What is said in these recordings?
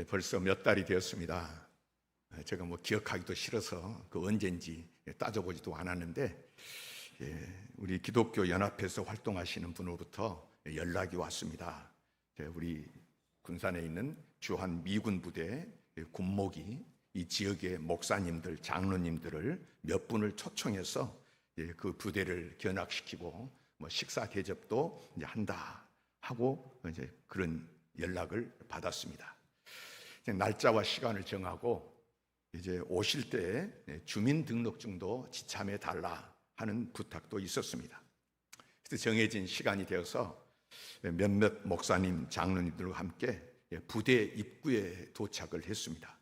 벌써 몇 달이 되었습니다. 제가 기억하기도 싫어서 그 언젠지 따져보지도 않았는데, 우리 기독교 연합회에서 활동하시는 분으로부터 연락이 왔습니다. 우리 군산에 있는 주한 미군 부대 군목이 이 지역의 목사님들, 장로님들을 몇 분을 초청해서 그 부대를 견학시키고 식사 대접도 이제 한다 하고 이제 그런 연락을 받았습니다. 날짜와 시간을 정하고 이제 오실 때 주민등록증도 지참해 달라 하는 부탁도 있었습니다. 그래서 정해진 시간이 되어서 몇몇 목사님, 장로님들과 함께 부대 입구에 도착을 했습니다.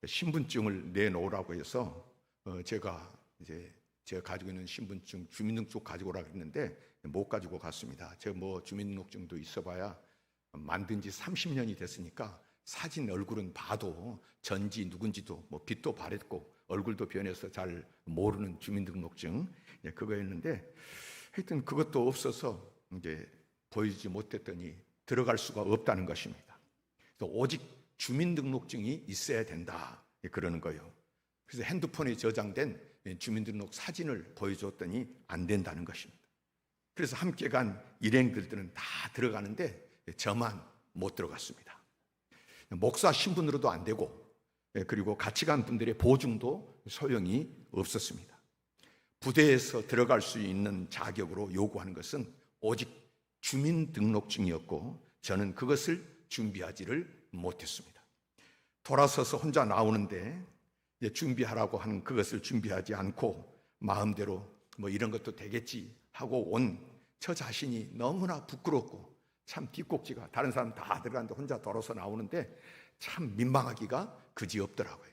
신분증을 내놓으라고 해서 제가 가지고 있는 신분증, 주민등록증 가지고 오라고 했는데 못 가지고 갔습니다. 제가 주민등록증도 있어봐야 만든 지 30년이 됐으니까 사진 얼굴은 봐도 전지 누군지도 빛도 바랬고 얼굴도 변해서 잘 모르는 주민등록증 그거였는데, 하여튼 그것도 없어서 이제 보여주지 못했더니 들어갈 수가 없다는 것입니다. 그래서 오직 주민등록증이 있어야 된다 그러는 거예요. 그래서 핸드폰에 저장된 주민등록 사진을 보여줬더니 안 된다는 것입니다. 그래서 함께 간 일행들은 다 들어가는데 저만 못 들어갔습니다. 목사 신분으로도 안 되고, 그리고 같이 간 분들의 보증도 소용이 없었습니다. 부대에서 들어갈 수 있는 자격으로 요구하는 것은 오직 주민등록증이었고, 저는 그것을 준비하지를 못했습니다. 돌아서서 혼자 나오는데 준비하라고 하는 그것을 준비하지 않고 마음대로 이런 것도 되겠지 하고 온 저 자신이 너무나 부끄럽고 참 뒷꼭지가, 다른 사람 다 들어가는데 혼자 돌아서 나오는데 참 민망하기가 그지없더라고요.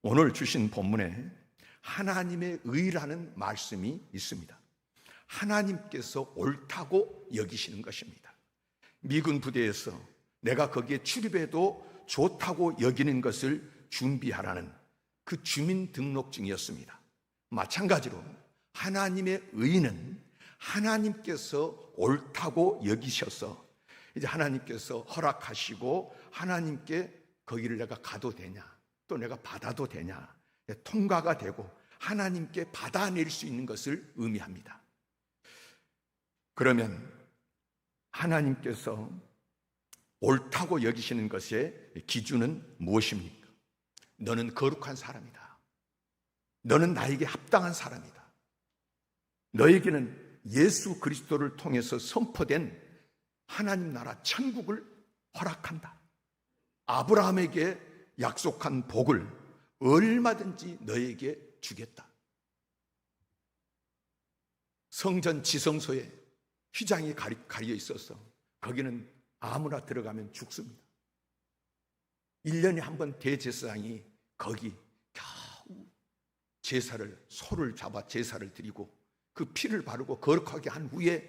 오늘 주신 본문에 하나님의 의라는 말씀이 있습니다. 하나님께서 옳다고 여기시는 것입니다. 미군 부대에서 내가 거기에 출입해도 좋다고 여기는 것을 준비하라는 그 주민등록증이었습니다. 마찬가지로 하나님의 의는 하나님께서 옳다고 여기셔서 이제 하나님께서 허락하시고 하나님께 거기를 내가 가도 되냐, 또 내가 받아도 되냐, 통과가 되고 하나님께 받아낼 수 있는 것을 의미합니다. 그러면 하나님께서 옳다고 여기시는 것의 기준은 무엇입니까? 너는 거룩한 사람이다. 너는 나에게 합당한 사람이다. 너에게는 예수 그리스도를 통해서 선포된 하나님 나라 천국을 허락한다. 아브라함에게 약속한 복을 얼마든지 너에게 주겠다. 성전 지성소에 휘장이 가려 있어서 거기는 아무나 들어가면 죽습니다. 1년에 한 번 대제사장이 거기 겨우 소를 잡아 제사를 드리고 그 피를 바르고 거룩하게 한 후에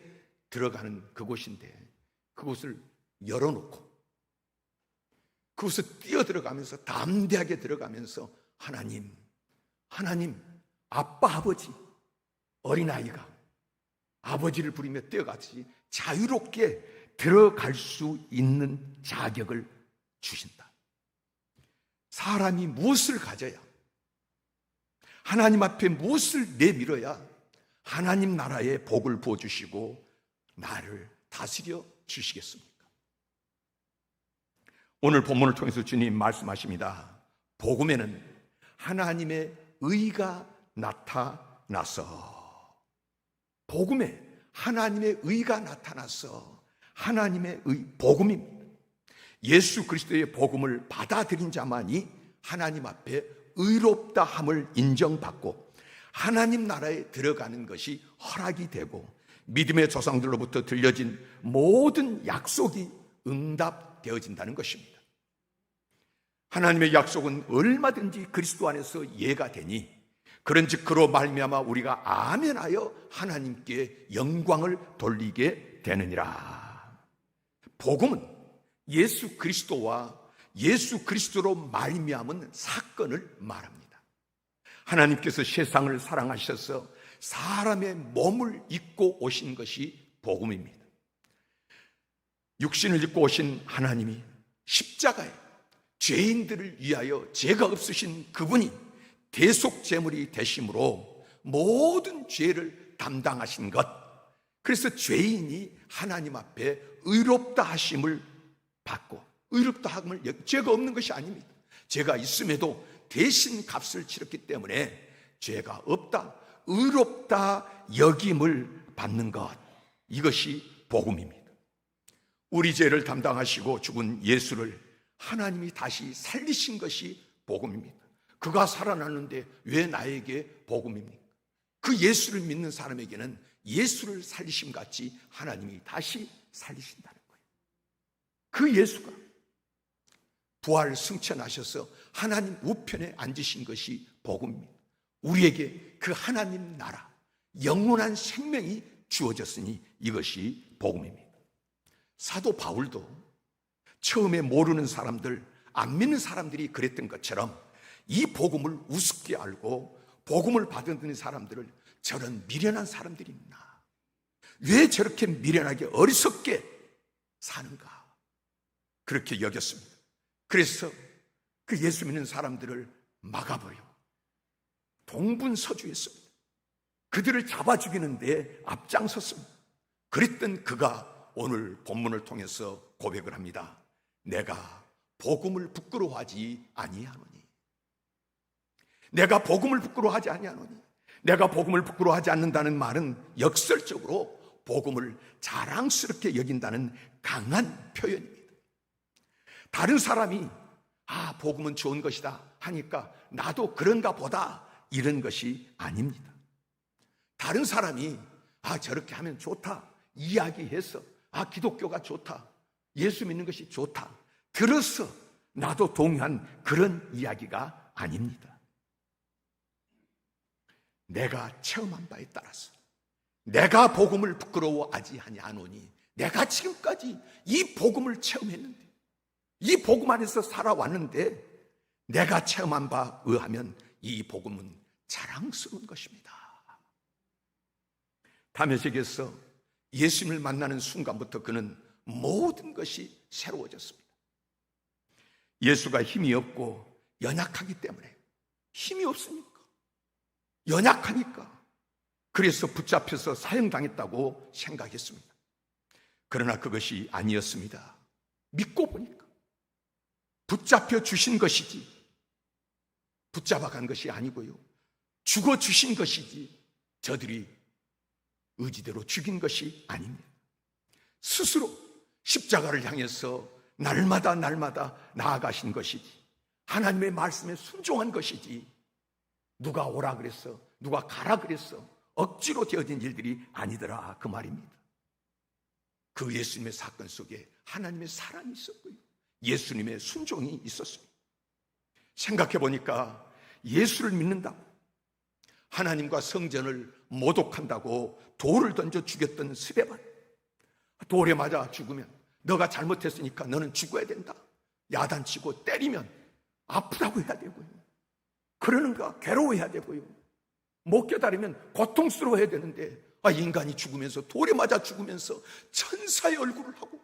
들어가는 그곳인데, 그곳을 열어놓고 그곳에 뛰어들어가면서 담대하게 들어가면서 하나님, 아빠, 아버지, 어린아이가 아버지를 부리며 뛰어가듯이 자유롭게 들어갈 수 있는 자격을 주신다. 사람이 무엇을 가져야, 하나님 앞에 무엇을 내밀어야 하나님 나라의 복을 부어주시고 나를 다스려 주시겠습니까? 오늘 본문을 통해서 주님 말씀하십니다. 복음에는 하나님의 의가 나타나서, 복음에 하나님의 의가 나타나서 하나님의 복음입니다. 예수 그리스도의 복음을 받아들인 자만이 하나님 앞에 의롭다 함을 인정받고 하나님 나라에 들어가는 것이 허락이 되고 믿음의 조상들로부터 들려진 모든 약속이 응답되어진다는 것입니다. 하나님의 약속은 얼마든지 그리스도 안에서 예가 되니 그런즉 그로 말미암아 우리가 아멘하여 하나님께 영광을 돌리게 되느니라. 복음은 예수 그리스도와 예수 그리스도로 말미암은 사건을 말합니다. 하나님께서 세상을 사랑하셔서 사람의 몸을 입고 오신 것이 복음입니다. 육신을 입고 오신 하나님이 십자가에 죄인들을 위하여 죄가 없으신 그분이 대속제물이 되심으로 모든 죄를 담당하신 것, 그래서 죄인이 하나님 앞에 의롭다 하심을 받고, 의롭다 함을, 죄가 없는 것이 아닙니다. 죄가 있음에도 대신 값을 치렀기 때문에 죄가 없다, 의롭다 여김을 받는 것, 이것이 복음입니다. 우리 죄를 담당하시고 죽은 예수를 하나님이 다시 살리신 것이 복음입니다. 그가 살아났는데 왜 나에게 복음입니까? 그 예수를 믿는 사람에게는 예수를 살리심 같이 하나님이 다시 살리신다는 거예요. 그 예수가 부활 승천하셔서 하나님 우편에 앉으신 것이 복음입니다. 우리에게 그 하나님 나라, 영원한 생명이 주어졌으니 이것이 복음입니다. 사도 바울도 처음에 모르는 사람들, 안 믿는 사람들이 그랬던 것처럼 이 복음을 우습게 알고 복음을 받은 사람들을 저런 미련한 사람들입니다, 왜 저렇게 미련하게 어리석게 사는가, 그렇게 여겼습니다. 그래서 그 예수 믿는 사람들을 막아버려 동분서주했습니다. 그들을 잡아 죽이는데 앞장섰습니다. 그랬던 그가 오늘 본문을 통해서 고백을 합니다. 내가 복음을 부끄러워하지 아니하노니. 내가 복음을 부끄러워하지 아니하노니. 내가 복음을 부끄러워하지 않는다는 말은 역설적으로 복음을 자랑스럽게 여긴다는 강한 표현입니다. 다른 사람이 복음은 좋은 것이다 하니까 나도 그런가 보다, 이런 것이 아닙니다. 다른 사람이 저렇게 하면 좋다 이야기해서 기독교가 좋다, 예수 믿는 것이 좋다 들어서 나도 동의한 그런 이야기가 아닙니다. 내가 체험한 바에 따라서 내가 복음을 부끄러워하지 아니하노니, 내가 지금까지 이 복음을 체험했는데, 이 복음 안에서 살아왔는데 내가 체험한 바에 의하면 이 복음은 자랑스러운 것입니다. 다메섹에서 예수님을 만나는 순간부터 그는 모든 것이 새로워졌습니다. 예수가 힘이 없고 연약하기 때문에, 힘이 없으니까, 연약하니까, 그래서 붙잡혀서 사형당했다고 생각했습니다. 그러나 그것이 아니었습니다. 믿고 보니까 붙잡혀 주신 것이지 붙잡아간 것이 아니고요, 죽어 주신 것이지 저들이 의지대로 죽인 것이 아닙니다. 스스로 십자가를 향해서 날마다 나아가신 것이지, 하나님의 말씀에 순종한 것이지, 누가 오라 그랬어, 누가 가라 그랬어, 억지로 되어진 일들이 아니더라, 그 말입니다. 그 예수님의 사건 속에 하나님의 사랑이 있었고요, 예수님의 순종이 있었습니다. 생각해 보니까 예수를 믿는다고, 하나님과 성전을 모독한다고 돌을 던져 죽였던 스데반, 돌에 맞아 죽으면 너가 잘못했으니까 너는 죽어야 된다, 야단치고 때리면 아프다고 해야 되고요, 그러는가 괴로워해야 되고요, 못 깨달으면 고통스러워해야 되는데 인간이 죽으면서, 돌에 맞아 죽으면서 천사의 얼굴을 하고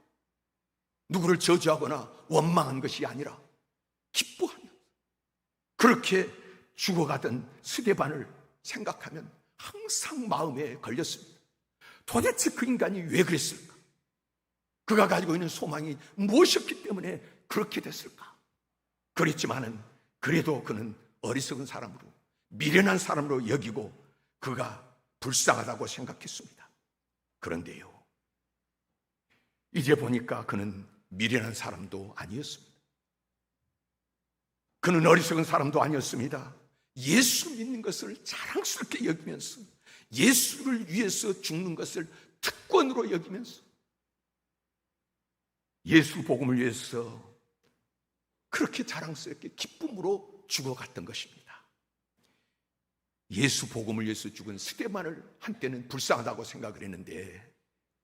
누구를 저주하거나 원망한 것이 아니라 기뻐하며 그렇게 죽어가던 스데반을 생각하면 항상 마음에 걸렸습니다. 도대체 그 인간이 왜 그랬을까? 그가 가지고 있는 소망이 무엇이었기 때문에 그렇게 됐을까? 그랬지만은 그래도 그는 어리석은 사람으로, 미련한 사람으로 여기고 그가 불쌍하다고 생각했습니다. 그런데요, 이제 보니까 그는 미련한 사람도 아니었습니다. 그는 어리석은 사람도 아니었습니다. 예수 믿는 것을 자랑스럽게 여기면서, 예수를 위해서 죽는 것을 특권으로 여기면서, 예수 복음을 위해서 그렇게 자랑스럽게 기쁨으로 죽어갔던 것입니다. 예수 복음을 위해서 죽은 스데반을 한때는 불쌍하다고 생각을 했는데,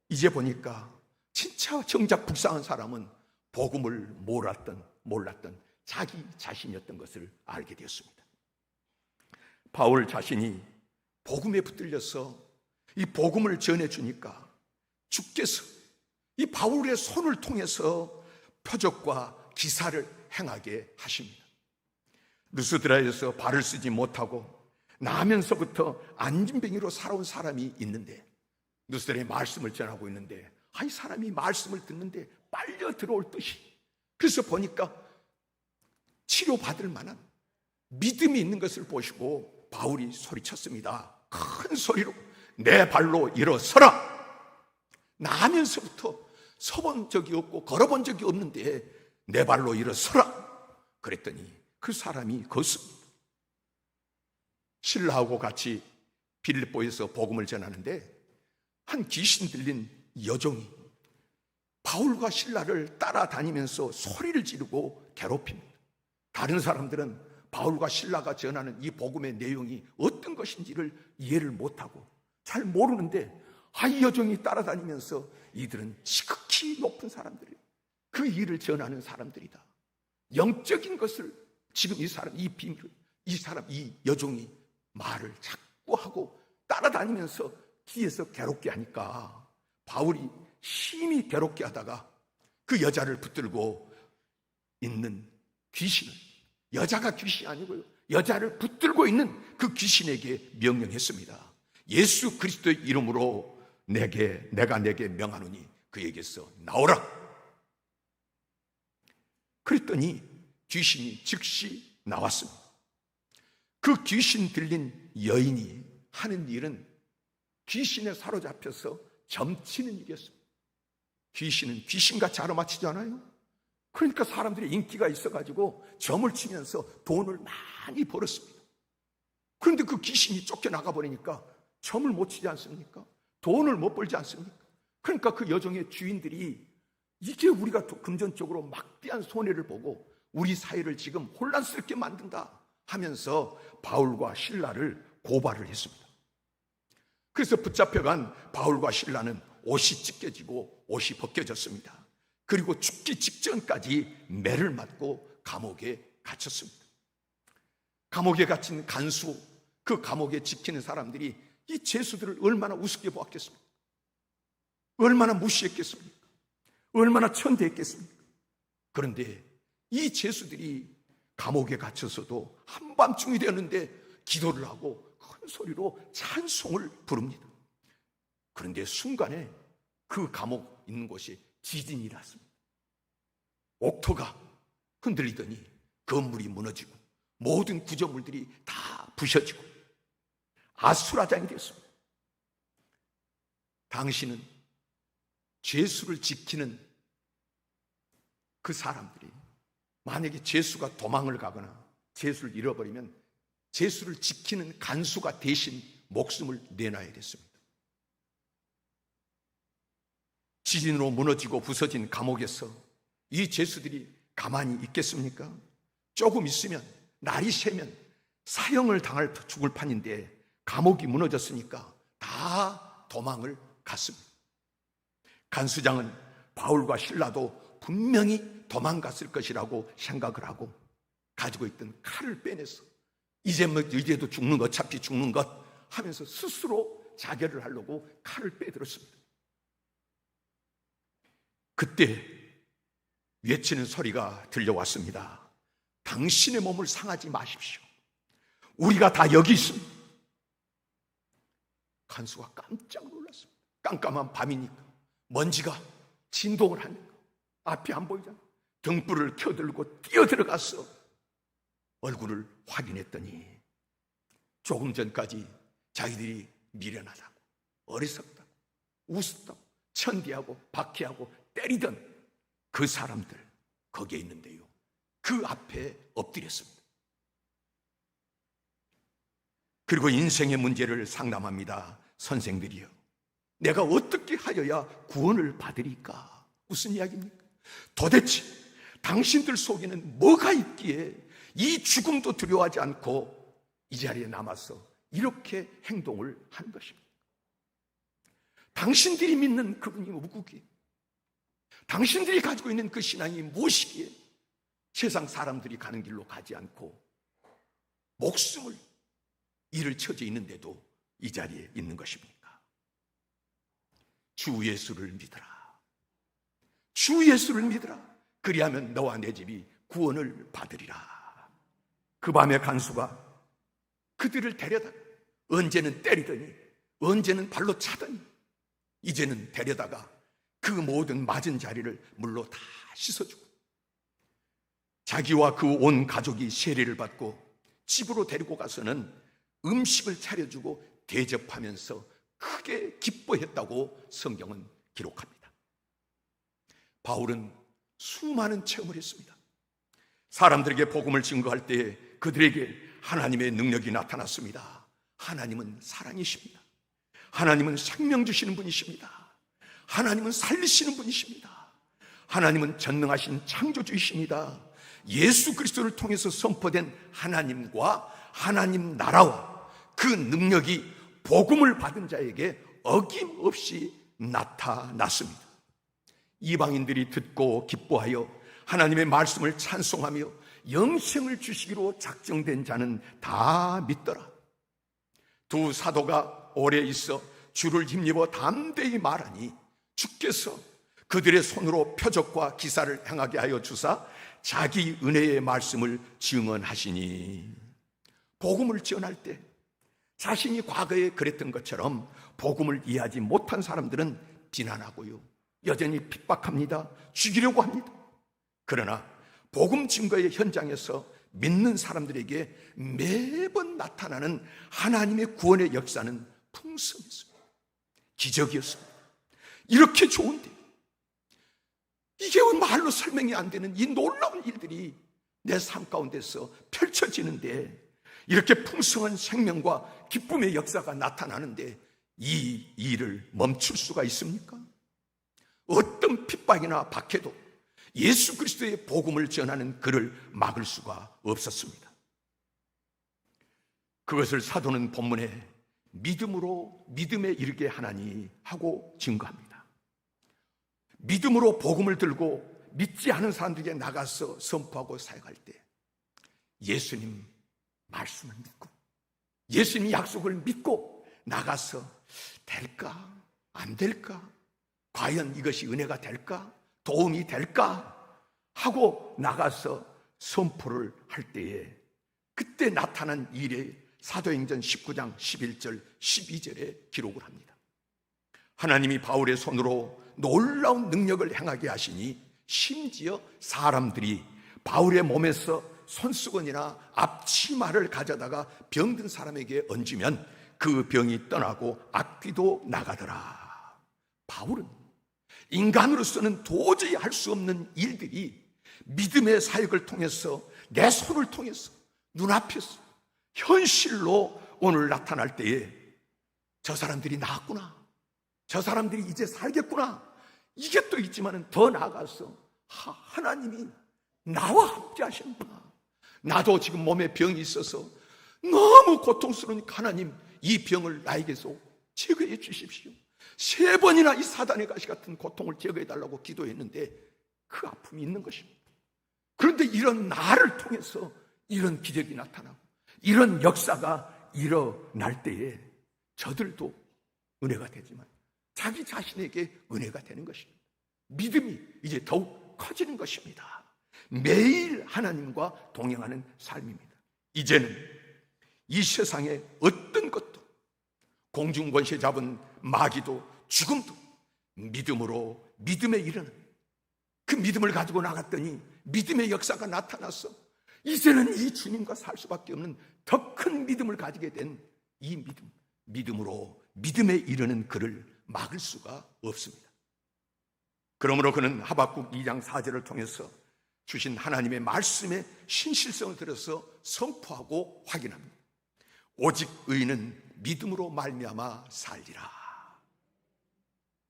이제 보니까 진짜 정작 불쌍한 사람은 복음을 몰랐던 자기 자신이었던 것을 알게 되었습니다. 바울 자신이 복음에 붙들려서 이 복음을 전해주니까 주께서 이 바울의 손을 통해서 표적과 기사를 행하게 하십니다. 루스드라에서 발을 쓰지 못하고 나면서부터 안진뱅이로 살아온 사람이 있는데, 루스드라의 말씀을 전하고 있는데, 이 사람이 말씀을 듣는데 빨려 들어올 듯이, 그래서 보니까 치료받을 만한 믿음이 있는 것을 보시고 바울이 소리쳤습니다. 큰 소리로 내 발로 일어서라. 나면서부터 서본 적이 없고 걸어본 적이 없는데 내 발로 일어서라. 그랬더니 그 사람이 걷습니다. 신라하고 같이 빌립보에서 복음을 전하는데 한 귀신 들린 여종이 바울과 신라를 따라다니면서 소리를 지르고 괴롭힙니다. 다른 사람들은 바울과 신라가 전하는 이 복음의 내용이 어떤 것인지를 이해를 못하고 잘 모르는데, 이 여종이 따라다니면서 이들은 지극히 높은 사람들이에요. 그 일을 전하는 사람들이다. 영적인 것을 지금 이 비밀을, 이 여종이 말을 자꾸 하고 따라다니면서 뒤에서 괴롭게 하니까 바울이 심히 괴롭게 하다가 그 여자를 붙들고 있는 귀신을, 여자가 귀신이 아니고요, 여자를 붙들고 있는 그 귀신에게 명령했습니다. 예수 그리스도의 이름으로 내가 내게 명하노니 그에게서 나오라. 그랬더니 귀신이 즉시 나왔습니다. 그 귀신 들린 여인이 하는 일은 귀신에 사로잡혀서 점치는 일이었습니다. 귀신은 귀신같이 알아맞히잖아요. 그러니까 사람들이 인기가 있어가지고 점을 치면서 돈을 많이 벌었습니다. 그런데 그 귀신이 쫓겨나가 버리니까 점을 못 치지 않습니까? 돈을 못 벌지 않습니까? 그러니까 그 여종의 주인들이 이게 우리가 금전적으로 막대한 손해를 보고 우리 사회를 지금 혼란스럽게 만든다 하면서 바울과 신라를 고발을 했습니다. 그래서 붙잡혀간 바울과 신라는 옷이 찢겨지고 옷이 벗겨졌습니다. 그리고 죽기 직전까지 매를 맞고 감옥에 갇혔습니다. 감옥에 갇힌 간수, 그 감옥에 지키는 사람들이 이 죄수들을 얼마나 우습게 보았겠습니까? 얼마나 무시했겠습니까? 얼마나 천대했겠습니까? 그런데 이 죄수들이 감옥에 갇혀서도 한밤중이 되었는데 기도를 하고 큰 소리로 찬송을 부릅니다. 그런데 순간에 그 감옥 있는 곳이 지진이 났습니다. 옥토가 흔들리더니 건물이 무너지고 모든 구조물들이 다 부셔지고 아수라장이 되었습니다. 당신은 죄수를 지키는 그 사람들이 만약에 죄수가 도망을 가거나 죄수를 잃어버리면 죄수를 지키는 간수가 대신 목숨을 내놔야겠습니다. 지진으로 무너지고 부서진 감옥에서 이 죄수들이 가만히 있겠습니까? 조금 있으면, 날이 새면 사형을 당할 죽을 판인데 감옥이 무너졌으니까 다 도망을 갔습니다. 간수장은 바울과 신라도 분명히 도망갔을 것이라고 생각을 하고 가지고 있던 칼을 빼내서 이제도 죽는 것, 어차피 죽는 것 하면서 스스로 자결을 하려고 칼을 빼들었습니다. 그때 외치는 소리가 들려왔습니다. 당신의 몸을 상하지 마십시오. 우리가 다 여기 있습니다. 간수가 깜짝 놀랐습니다. 깜깜한 밤이니까 먼지가 진동을 하니까 앞이 안 보이잖아요. 등불을 켜들고 뛰어들어가서 얼굴을 확인했더니 조금 전까지 자기들이 미련하다고, 어리석다고, 우습다고, 천대하고 박해하고 때리던 그 사람들 거기에 있는데요, 그 앞에 엎드렸습니다. 그리고 인생의 문제를 상담합니다. 선생들이요, 내가 어떻게 하여야 구원을 받으리까? 무슨 이야기입니까? 도대체 당신들 속에는 뭐가 있기에 이 죽음도 두려워하지 않고 이 자리에 남아서 이렇게 행동을 하는 것입니다. 당신들이 믿는 그분이 누구기에, 당신들이 가지고 있는 그 신앙이 무엇이기에 세상 사람들이 가는 길로 가지 않고 목숨을 잃을 처지에 있는데도 이 자리에 있는 것입니까? 주 예수를 믿으라. 주 예수를 믿으라. 그리하면 너와 내 집이 구원을 받으리라. 그 밤에 간수가 그들을 데려다 언제는 때리더니 언제는 발로 차더니 이제는 데려다가 그 모든 맞은 자리를 물로 다 씻어주고 자기와 그 온 가족이 세례를 받고 집으로 데리고 가서는 음식을 차려주고 대접하면서 크게 기뻐했다고 성경은 기록합니다. 바울은 수많은 체험을 했습니다. 사람들에게 복음을 증거할 때에 그들에게 하나님의 능력이 나타났습니다. 하나님은 사랑이십니다. 하나님은 생명 주시는 분이십니다. 하나님은 살리시는 분이십니다. 하나님은 전능하신 창조주이십니다. 예수 그리스도를 통해서 선포된 하나님과 하나님 나라와 그 능력이 복음을 받은 자에게 어김없이 나타났습니다. 이방인들이 듣고 기뻐하여 하나님의 말씀을 찬송하며 영생을 주시기로 작정된 자는 다 믿더라. 두 사도가 오래 있어 주를 힘입어 담대히 말하니 주께서 그들의 손으로 표적과 기사를 행하게 하여 주사 자기 은혜의 말씀을 증언하시니. 복음을 전할 때 자신이 과거에 그랬던 것처럼 복음을 이해하지 못한 사람들은 비난하고요, 여전히 핍박합니다. 죽이려고 합니다. 그러나 복음 증거의 현장에서 믿는 사람들에게 매번 나타나는 하나님의 구원의 역사는 풍성했습니다. 기적이었습니다. 이렇게 좋은데 이게 말로 설명이 안 되는 이 놀라운 일들이 내 삶 가운데서 펼쳐지는데, 이렇게 풍성한 생명과 기쁨의 역사가 나타나는데 이 일을 멈출 수가 있습니까? 어떤 핍박이나 박해도 예수 그리스도의 복음을 전하는 그를 막을 수가 없었습니다. 그것을 사도는 본문에 믿음으로 믿음에 이르게 하나니 하고 증거합니다. 믿음으로 복음을 들고 믿지 않은 사람들에게 나가서 선포하고 사역할 때 예수님 말씀을 믿고 예수님 약속을 믿고 나가서 될까? 안 될까? 과연 이것이 은혜가 될까? 도움이 될까? 하고 나가서 선포를 할 때에 그때 나타난 일에 사도행전 19장 11절 12절에 기록을 합니다. 하나님이 바울의 손으로 놀라운 능력을 행하게 하시니 심지어 사람들이 바울의 몸에서 손수건이나 앞치마를 가져다가 병든 사람에게 얹으면 그 병이 떠나고 악귀도 나가더라. 바울은 인간으로서는 도저히 할 수 없는 일들이 믿음의 사역을 통해서 내 손을 통해서 눈앞에서 현실로 오늘 나타날 때에 저 사람들이 나았구나, 저 사람들이 이제 살겠구나, 이게 또 있지만 더 나아가서 하나님이 나와 함께 하신다. 나도 지금 몸에 병이 있어서 너무 고통스러우니까 하나님 이 병을 나에게서 제거해 주십시오. 3번이나 이 사단의 가시 같은 고통을 제거해 달라고 기도했는데 그 아픔이 있는 것입니다. 그런데 이런 나를 통해서 이런 기적이 나타나고 이런 역사가 일어날 때에 저들도 은혜가 되지만 자기 자신에게 은혜가 되는 것입니다. 믿음이 이제 더욱 커지는 것입니다. 매일 하나님과 동행하는 삶입니다. 이제는 이 세상에 어떤 것도, 공중권세 잡은 마귀도 죽음도 믿음으로 믿음에 이르는 그 믿음을 가지고 나갔더니 믿음의 역사가 나타났어. 이제는 이 주님과 살 수밖에 없는 더 큰 믿음을 가지게 된 이 믿음으로 믿음에 이르는 그를 막을 수가 없습니다. 그러므로 그는 하박국 2장 4절을 통해서 주신 하나님의 말씀의 신실성을 들어서 선포하고 확인합니다. 오직 의인은 믿음으로 말미암아 살리라.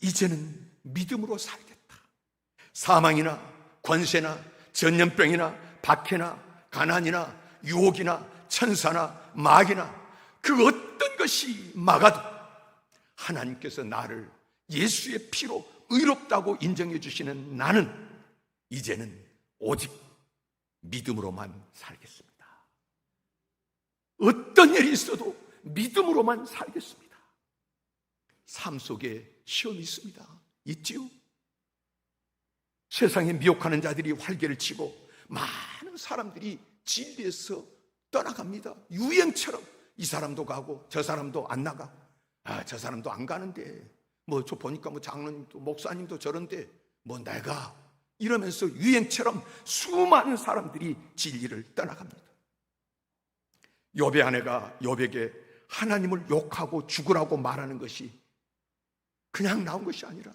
이제는 믿음으로 살겠다. 사망이나 권세나 전염병이나 박해나 가난이나 유혹이나 천사나 마귀나 그 어떤 것이 막아도 하나님께서 나를 예수의 피로 의롭다고 인정해 주시는 나는 이제는 오직 믿음으로만 살겠습니다. 어떤 일이 있어도 믿음으로만 살겠습니다. 삶 속에 시험이 있습니다. 있지요? 세상에 미혹하는 자들이 활개를 치고 많은 사람들이 진리에서 떠나갑니다. 유행처럼 이 사람도 가고 저 사람도 안 나가고, 저 사람도 안 가는데 저 보니까 장로님도 목사님도 저런데 내가, 이러면서 유행처럼 수많은 사람들이 진리를 떠나갑니다. 욥의 아내가 욥에게 하나님을 욕하고 죽으라고 말하는 것이 그냥 나온 것이 아니라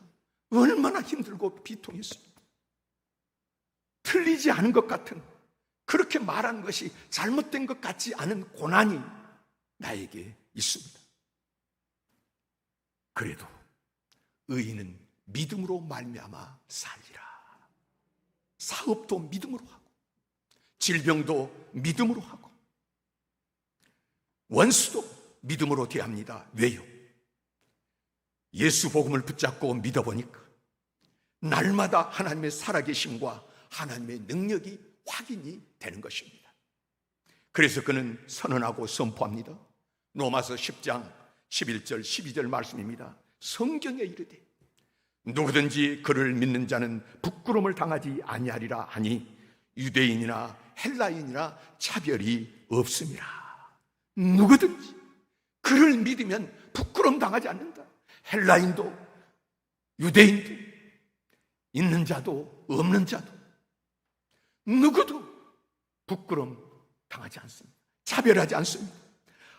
얼마나 힘들고 비통했습니다. 틀리지 않은 것 같은, 그렇게 말하는 것이 잘못된 것 같지 않은 고난이 나에게 있습니다. 그래도 의인은 믿음으로 말미암아 살리라. 사업도 믿음으로 하고 질병도 믿음으로 하고 원수도 믿음으로 대합니다. 왜요? 예수 복음을 붙잡고 믿어보니까 날마다 하나님의 살아계심과 하나님의 능력이 확인이 되는 것입니다. 그래서 그는 선언하고 선포합니다. 로마서 10장 11절 12절 말씀입니다. 성경에 이르되 누구든지 그를 믿는 자는 부끄러움을 당하지 아니하리라 하니 유대인이나 헬라인이나 차별이 없음이라. 누구든지 그를 믿으면 부끄러움 당하지 않는다. 헬라인도 유대인도 있는 자도 없는 자도 누구도 부끄러움 당하지 않습니다. 차별하지 않습니다.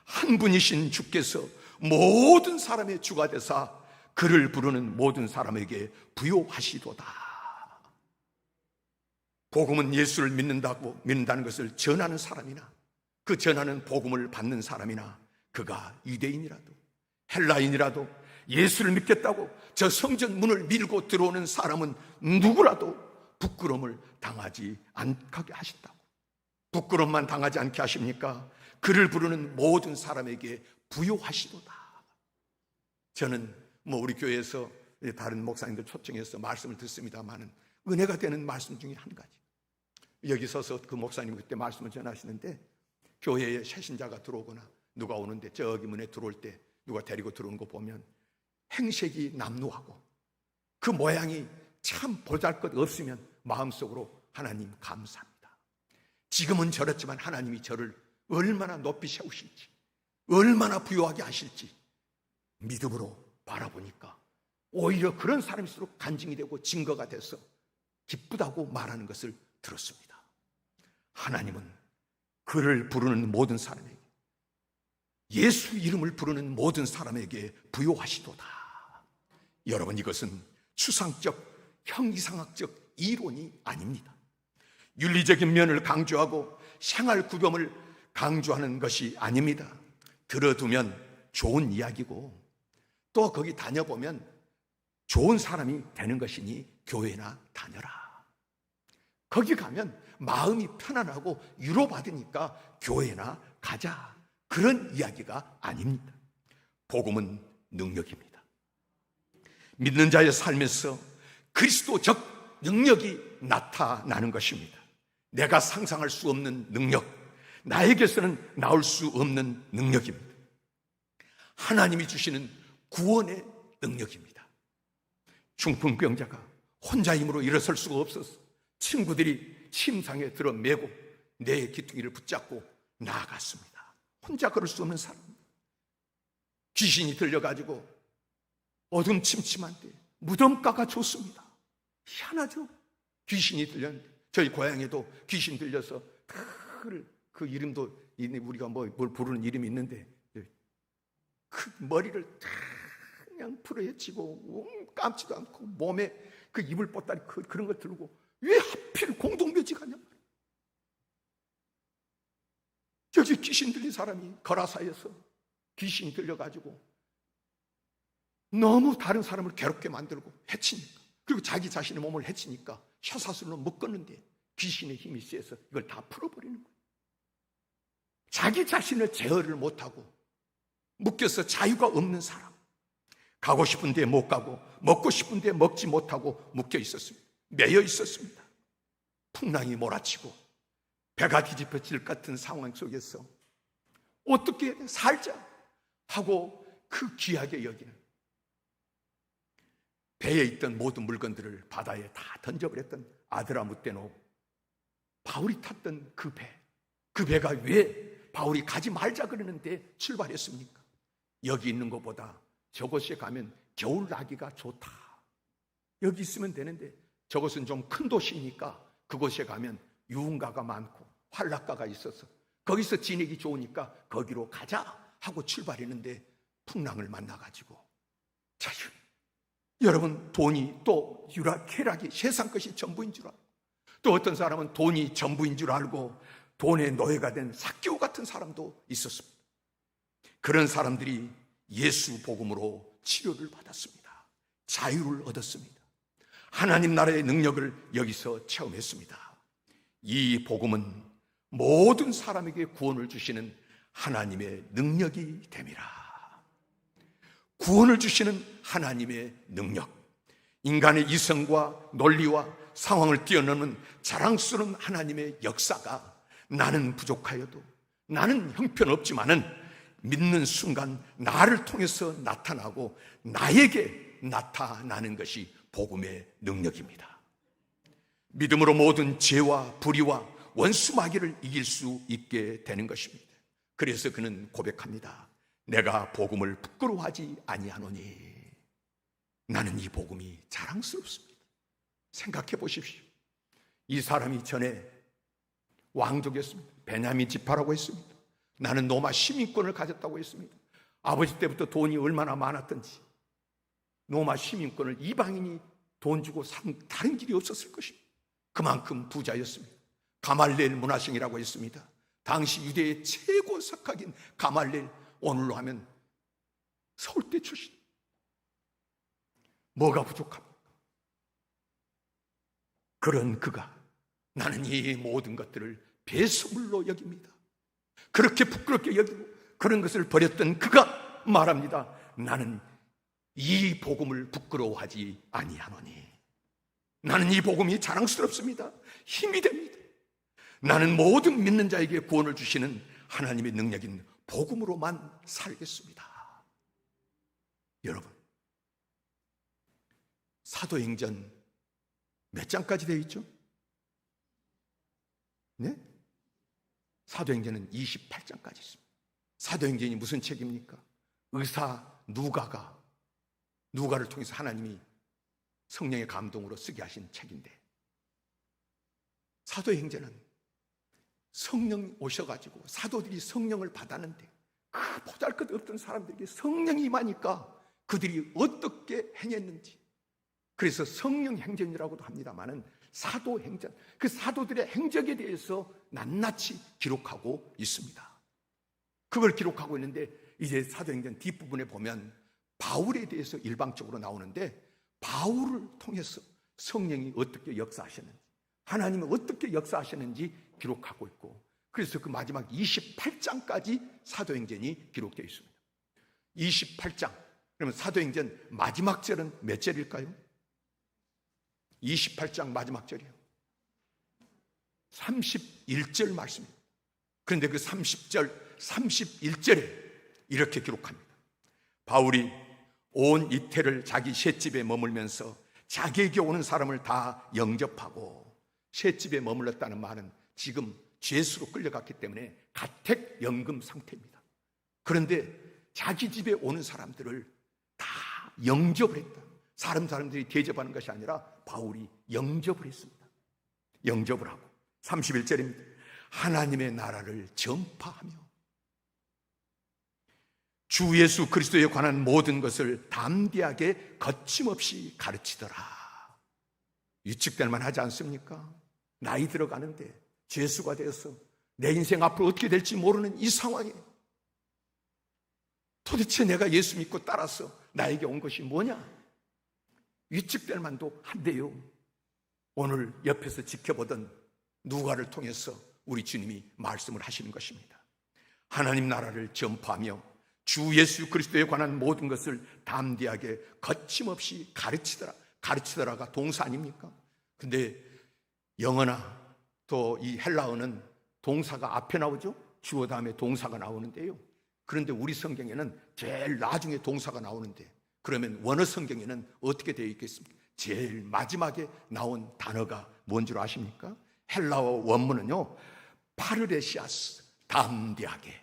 한 분이신 주께서 모든 사람의 주가 되사 그를 부르는 모든 사람에게 부요하시도다. 복음은 예수를 믿는다는 것을 전하는 사람이나 그 전하는 복음을 받는 사람이나 그가 유대인이라도 헬라인이라도 예수를 믿겠다고 저 성전 문을 밀고 들어오는 사람은 누구라도 부끄러움을 당하지 않게 하신다고. 부끄러움만 당하지 않게 하십니까? 그를 부르는 모든 사람에게 부요하시도다. 저는 우리 교회에서 다른 목사님들 초청해서 말씀을 듣습니다만은 은혜가 되는 말씀 중에 한 가지, 여기 서서 그 목사님 그때 말씀을 전하시는데 교회에 새신자가 들어오거나 누가 오는데 저기 문에 들어올 때 누가 데리고 들어오는 거 보면 행색이 남루하고 그 모양이 참 보잘것 없으면 마음속으로 하나님 감사합니다. 지금은 저렇지만 하나님이 저를 얼마나 높이 세우실지, 얼마나 부유하게 하실지 믿음으로 바라보니까 오히려 그런 사람일수록 간증이 되고 증거가 돼서 기쁘다고 말하는 것을 들었습니다. 하나님은 그를 부르는 모든 사람에게, 예수 이름을 부르는 모든 사람에게 부요하시도다. 여러분, 이것은 추상적, 형이상학적 이론이 아닙니다. 윤리적인 면을 강조하고 생활 구범을 강조하는 것이 아닙니다. 들어두면 좋은 이야기고 또 거기 다녀보면 좋은 사람이 되는 것이니 교회나 다녀라. 거기 가면 마음이 편안하고 위로받으니까 교회나 가자. 그런 이야기가 아닙니다. 복음은 능력입니다. 믿는 자의 삶에서 그리스도적 능력이 나타나는 것입니다. 내가 상상할 수 없는 능력, 나에게서는 나올 수 없는 능력입니다. 하나님이 주시는 구원의 능력입니다. 중풍병자가 혼자 힘으로 일어설 수가 없어서 친구들이 침상에 들어 매고 내 기퉁이를 붙잡고 나아갔습니다. 혼자 걸을 수 없는 사람, 귀신이 들려가지고 어둠침침한데 무덤가가 좋습니다. 희한하죠? 귀신이 들렸는데 저희 고향에도 귀신 들려서 그 이름도 우리가 뭘 부르는 이름이 있는데 그 머리를 그냥 풀어헤치고 감지도 않고 몸에 그 이불 보따리 그런 걸 들고 왜 하필 공동묘지 가냐 말이야. 저기 귀신 들린 사람이 거라사에서 귀신이 들려가지고 너무 다른 사람을 괴롭게 만들고 해치니까, 그리고 자기 자신의 몸을 해치니까 쇠사슬로 묶었는데 귀신의 힘이 세서 이걸 다 풀어버리는 거예요. 자기 자신을 제어를 못하고 묶여서 자유가 없는 사람, 가고 싶은데 못 가고 먹고 싶은데 먹지 못하고 묶여 있었습니다. 매여 있었습니다. 풍랑이 몰아치고 배가 뒤집혀질 같은 상황 속에서 어떻게 살자 하고 그 귀하게 여기는 배에 있던 모든 물건들을 바다에 다 던져버렸던 아드라무떼노, 바울이 탔던 그 배가 왜 바울이 가지 말자 그러는데 출발했습니까? 여기 있는 것보다 저곳에 가면 겨울 나기가 좋다. 여기 있으면 되는데 저곳은 좀 큰 도시니까 그곳에 가면 유흥가가 많고 환락가가 있어서 거기서 지내기 좋으니까 거기로 가자 하고 출발했는데 풍랑을 만나가지고 자유. 여러분, 돈이 또 쾌락이 세상 것이 전부인 줄 알고, 또 어떤 사람은 돈이 전부인 줄 알고 돈의 노예가 된 삭개오 같은 사람도 있었습니다. 그런 사람들이 예수 복음으로 치료를 받았습니다. 자유를 얻었습니다. 하나님 나라의 능력을 여기서 체험했습니다. 이 복음은 모든 사람에게 구원을 주시는 하나님의 능력이 됨이라. 구원을 주시는 하나님의 능력, 인간의 이성과 논리와 상황을 뛰어넘는 자랑스러운 하나님의 역사가 나는 부족하여도, 나는 형편없지만은 믿는 순간 나를 통해서 나타나고 나에게 나타나는 것이 복음의 능력입니다. 믿음으로 모든 죄와 불의와 원수 마귀를 이길 수 있게 되는 것입니다. 그래서 그는 고백합니다. 내가 복음을 부끄러워하지 아니하노니. 나는 이 복음이 자랑스럽습니다. 생각해 보십시오. 이 사람이 전에 왕족이었습니다. 베냐민 지파라고 했습니다. 나는 로마 시민권을 가졌다고 했습니다. 아버지 때부터 돈이 얼마나 많았던지 로마 시민권을 이방인이 돈 주고 산 다른 길이 없었을 것입니다. 그만큼 부자였습니다. 가말리엘 문화생이라고 했습니다. 당시 유대의 최고 석학인 가말리엘, 오늘로 하면 서울대 출신. 뭐가 부족합니까? 그런 그가 나는 이 모든 것들을 배설물로 여깁니다. 그렇게 부끄럽게 여기고 그런 것을 버렸던 그가 말합니다. 나는 이 복음을 부끄러워하지 아니하노니. 나는 이 복음이 자랑스럽습니다. 힘이 됩니다. 나는 모든 믿는 자에게 구원을 주시는 하나님의 능력인 복음으로만 살겠습니다. 여러분, 사도행전 몇 장까지 되어 있죠? 네? 사도행전은 28장까지 있습니다. 사도행전이 무슨 책입니까? 의사 누가를 통해서 하나님이 성령의 감동으로 쓰게 하신 책인데, 사도행전은 성령이 오셔가지고 사도들이 성령을 받았는데 그 보잘것없던 사람들에게 성령이 임하니까 그들이 어떻게 행했는지, 그래서 성령 행전이라고도 합니다만은 사도행전, 그 사도들의 행적에 대해서 낱낱이 기록하고 있습니다. 그걸 기록하고 있는데 이제 사도행전 뒷부분에 보면 바울에 대해서 일방적으로 나오는데, 바울을 통해서 성령이 어떻게 역사하셨는지, 하나님은 어떻게 역사하셨는지 기록하고 있고, 그래서 그 마지막 28장까지 사도행전이 기록되어 있습니다. 28장, 그러면 사도행전 마지막 절은 몇 절일까요? 28장 마지막 절이요. 31절 말씀입니다. 그런데 그 30절, 31절에 이렇게 기록합니다. 바울이 온 이태를 자기 셋집에 머물면서 자기에게 오는 사람을 다 영접하고, 셋집에 머물렀다는 말은 지금 죄수로 끌려갔기 때문에 가택연금 상태입니다. 그런데 자기 집에 오는 사람들을 다 영접을 했다. 사람들이 대접하는 것이 아니라 바울이 영접을 했습니다. 영접을 하고 31절입니다. 하나님의 나라를 전파하며 주 예수 그리스도에 관한 모든 것을 담대하게 거침없이 가르치더라. 위축될 만하지 않습니까? 나이 들어가는데 죄수가 되어서 내 인생 앞으로 어떻게 될지 모르는 이 상황에 도대체 내가 예수 믿고 따라서 나에게 온 것이 뭐냐? 위축될 만도 한데요, 오늘 옆에서 지켜보던 누가를 통해서 우리 주님이 말씀을 하시는 것입니다. 하나님 나라를 전파하며 주 예수 그리스도에 관한 모든 것을 담대하게 거침없이 가르치더라. 가르치더라가 동사 아닙니까? 근데 영어나 또 이 헬라어는 동사가 앞에 나오죠? 주어 다음에 동사가 나오는데요, 그런데 우리 성경에는 제일 나중에 동사가 나오는데 그러면 원어 성경에는 어떻게 되어 있겠습니까? 제일 마지막에 나온 단어가 뭔 줄 아십니까? 헬라어 원문은요, 파르레시아스, 담대하게,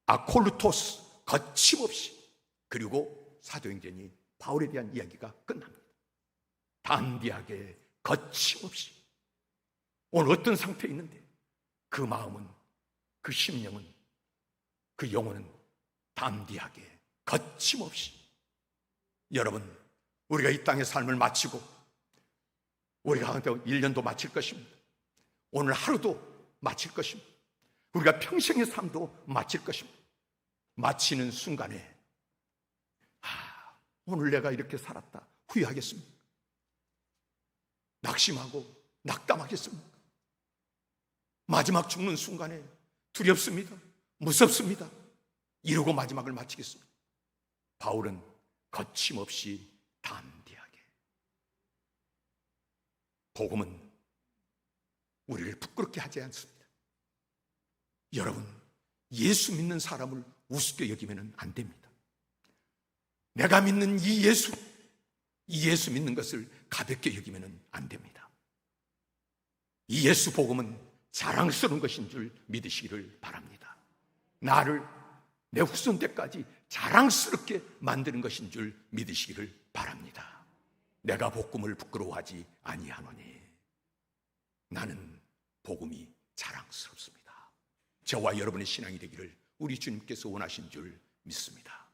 아콜루토스, 거침없이, 그리고 사도행전이 바울에 대한 이야기가 끝납니다. 담대하게, 거침없이. 오늘 어떤 상태에 있는데 그 마음은, 그 심령은, 그 영혼은 담대하게, 거침없이. 여러분, 우리가 이 땅의 삶을 마치고 우리가 1년도 마칠 것입니다. 오늘 하루도 마칠 것입니다. 우리가 평생의 삶도 마칠 것입니다. 마치는 순간에 오늘 내가 이렇게 살았다 후회하겠습니까? 낙심하고 낙담하겠습니까? 마지막 죽는 순간에 두렵습니다. 무섭습니다. 이러고 마지막을 마치겠습니다. 바울은 거침없이 담대하게. 복음은 우리를 부끄럽게 하지 않습니다. 여러분, 예수 믿는 사람을 우습게 여기면 안 됩니다. 내가 믿는 이 예수 믿는 것을 가볍게 여기면 안 됩니다. 이 예수 복음은 자랑스러운 것인 줄 믿으시기를 바랍니다. 나를 내 후손 때까지 자랑스럽게 만드는 것인 줄 믿으시기를 바랍니다. 내가 복음을 부끄러워하지 아니하노니 나는 복음이 자랑스럽습니다. 저와 여러분의 신앙이 되기를 우리 주님께서 원하신 줄 믿습니다.